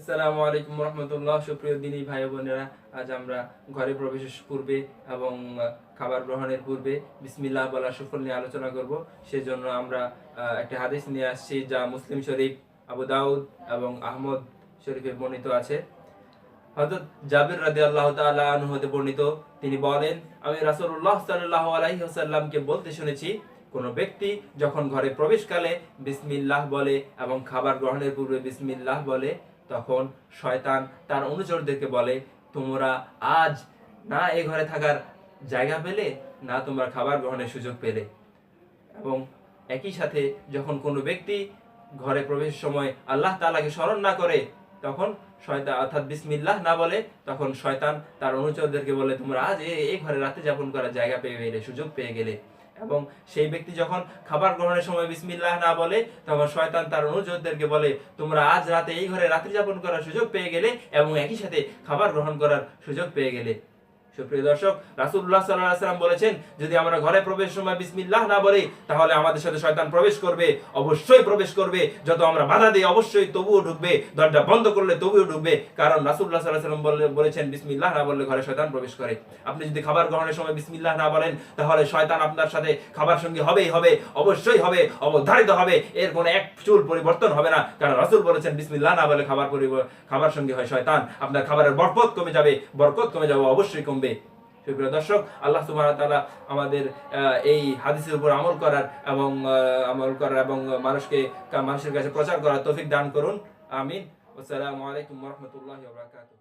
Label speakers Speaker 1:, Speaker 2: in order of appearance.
Speaker 1: আসসালামু আলাইকুম রহমতুল্লাহ। সুপ্রিয় দিনী ভাই বোনেরা, আজ আমরা ঘরে প্রবেশের পূর্বে এবং খাবার গ্রহণের পূর্বে বিসমিল্লাহ বলার সুফল নিয়ে আলোচনা করব। সেজন্য আমরা একটা হাদিস নিয়ে আসছি, যা মুসলিম শরীফ, আবু দাউদ এবং আহমদ শরীফে বর্ণিত আছে। হযরত জাবির রাদিয়াল্লাহু তাআলা আনহু হতে বর্ণিত, তিনি বলেন, আমি রাসূলুল্লাহ সাল্লাল্লাহু আলাইহি ওয়াসাল্লামকে বলতে শুনেছি, কোনো ব্যক্তি যখন ঘরে প্রবেশকালে বিসমিল্লাহ বলে এবং খাবার গ্রহণের পূর্বে বিসমিল্লাহ বলে, তখন শয়তান তার অনুচরদেরকে বলে, তোমরা আজ না এই ঘরে থাকার জায়গা পেলে, না তোমরা খাবার গ্রহণের সুযোগ পেলে। এবং একই সাথে যখন কোনো ব্যক্তি ঘরে প্রবেশের সময় আল্লাহ তাআলাকে স্মরণ না করে, তখন শয়তান অর্থাৎ বিসমিল্লাহ না বলে, তখন শয়তান তার অনুচরদেরকে বলে, তোমরা আজ এই ঘরে রাতে যাপন করার জায়গা পেয়ে গেলে, সুযোগ পেয়ে গেলে। এবং সেই ব্যক্তি যখন খাবার গ্রহণের সময় বিসমিল্লাহ না বলে, তখন শয়তান তার অনুচরদেরকে বলে, তোমরা আজ রাতে এই ঘরে রাত্রি যাপন করার সুযোগ পেয়ে গেলে এবং একই সাথে খাবার গ্রহণ করার সুযোগ পেয়ে গেলে। সুপ্রিয় দর্শক, রাসূলুল্লাহ সাল্লাল্লাহু আলাইহি ওয়াসাল্লাম বলেছেন, যদি আমরা ঘরে প্রবেশের সময় বিসমিল্লাহ না বলি, তাহলে আমাদের সাথে শয়তান প্রবেশ করবে, অবশ্যই প্রবেশ করবে। যত আমরা বাধা দিই অবশ্যই তবুও ঢুকবে, দরজা বন্ধ করলে তবুও ঢুকবে। কারণ রাসূলুল্লাহ সাল্লাল্লাহু আলাইহি ওয়াসাল্লাম বলেছেন, বিসমিল্লাহ না বললে ঘরে শয়তান প্রবেশ করে। আপনি যদি খাবার গ্রহণের সময় বিসমিল্লাহ না বলেন, তাহলে শয়তান আপনার সাথে খাবার সঙ্গী হবেই হবে, অবশ্যই হবে, অবধারিত হবে। এর কোনো এক চুল পরিবর্তন হবে না। কারণ রাসূল বলেছেন, বিসমিল্লাহ না বলে খাবার সঙ্গী হয় শয়তান। আপনার খাবারের বরকত কমে যাবে, অবশ্যই কমবে। সুপ্রিয় দর্শক, আল্লাহ সুবহানাহু ওয়া তাআলা আমাদের এই হাদিসের উপর আমল করার এবং মানুষের কাছে প্রচার করার তৌফিক দান করুন। আমিন। আসসালামু আলাইকুম ওয়া রাহমাতুল্লাহি ওয়া বারাকাতুহু।